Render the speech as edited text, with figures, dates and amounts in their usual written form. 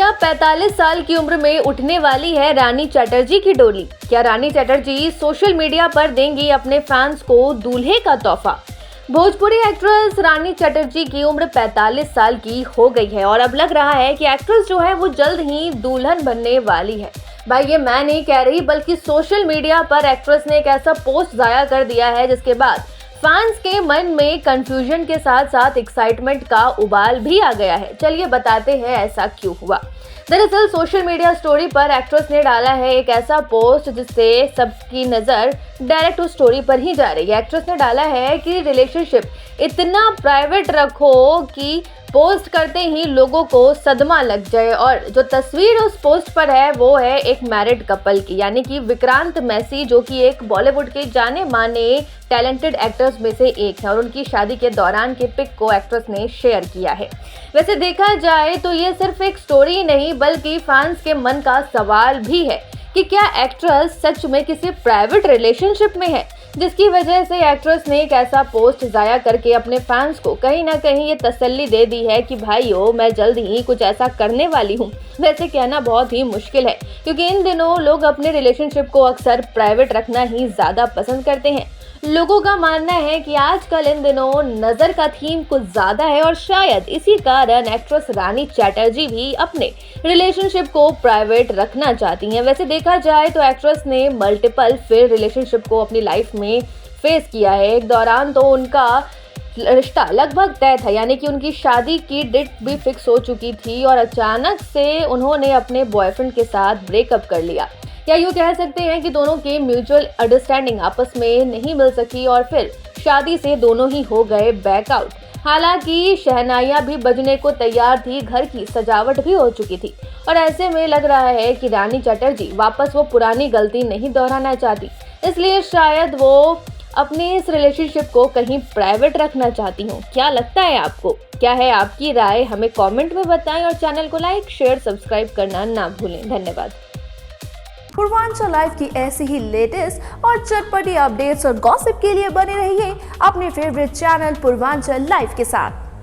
क्या 45 साल की उम्र में उठने वाली है रानी चटर्जी की डोली? क्या रानी चटर्जी सोशल मीडिया पर देंगी अपने फैंस को दूल्हे का तोहफा? भोजपुरी एक्ट्रेस रानी चटर्जी की उम्र 45 साल की हो गई है और अब लग रहा है कि एक्ट्रेस जो है वो जल्द ही दुल्हन बनने वाली है। भाई ये मैं नहीं कह रही, बल्कि सोशल मीडिया पर एक्ट्रेस ने एक ऐसा पोस्ट जाया कर दिया है जिसके बाद फैंस के मन में कंफ्यूजन के साथ साथ एक्साइटमेंट का उबाल भी आ गया है। चलिए बताते हैं ऐसा क्यों हुआ। दरअसल सोशल मीडिया स्टोरी पर एक्ट्रेस ने डाला है एक ऐसा पोस्ट जिससे सबकी नज़र डायरेक्ट उस स्टोरी पर ही जा रही है। एक्ट्रेस ने डाला है कि रिलेशनशिप इतना प्राइवेट रखो कि पोस्ट करते ही लोगों को सदमा लग जाए। और जो तस्वीर उस पोस्ट पर है वो है एक मैरिड कपल की, यानी कि विक्रांत मैसी, जो कि एक बॉलीवुड के जाने माने टैलेंटेड एक्टर्स में से एक है, और उनकी शादी के दौरान के पिक को एक्ट्रेस ने शेयर किया है। वैसे देखा जाए तो ये सिर्फ एक स्टोरी नहीं बल्कि फैंस के मन का सवाल भी है कि क्या एक्ट्रेस सच में किसी प्राइवेट रिलेशनशिप में है, जिसकी वजह से एक्ट्रेस ने एक ऐसा पोस्ट जाया करके अपने फैंस को कहीं ना कहीं ये तसल्ली दे दी है कि भाइयों मैं जल्द ही कुछ ऐसा करने वाली हूँ। वैसे कहना बहुत ही मुश्किल है क्योंकि इन दिनों लोग अपने रिलेशनशिप को अक्सर प्राइवेट रखना ही ज़्यादा पसंद करते हैं। लोगों का मानना है कि आजकल इन दिनों नज़र का थीम कुछ ज़्यादा है और शायद इसी कारण एक्ट्रेस रानी चटर्जी भी अपने रिलेशनशिप को प्राइवेट रखना चाहती हैं। वैसे देखा जाए तो एक्ट्रेस ने मल्टीपल फिर रिलेशनशिप को अपनी लाइफ में फेस किया है। एक दौरान तो उनका रिश्ता लगभग तय था, यानी कि उनकी शादी की डेट भी फिक्स हो चुकी थी और अचानक से उन्होंने अपने बॉयफ्रेंड के साथ ब्रेकअप कर लिया। या यूँ कह सकते हैं कि दोनों की म्यूचुअल अंडरस्टैंडिंग आपस में नहीं मिल सकी और फिर शादी से दोनों ही हो गए बैकआउट। हालांकि शहनाइयाँ भी बजने को तैयार थी, घर की सजावट भी हो चुकी थी और ऐसे में लग रहा है कि रानी चटर्जी वापस वो पुरानी गलती नहीं दोहराना चाहती, इसलिए शायद वो अपने इस रिलेशनशिप को कहीं प्राइवेट रखना चाहती हूँ। क्या लगता है आपको? क्या है आपकी राय? हमें कमेंट में बताएं और चैनल को लाइक, शेयर, सब्सक्राइब करना ना भूलें। धन्यवाद। पूर्वांचल लाइव की ऐसी ही लेटेस्ट और चटपटी अपडेट्स और गॉसिप के लिए बने रहिए अपने फेवरेट चैनल पूर्वांचल लाइव के साथ।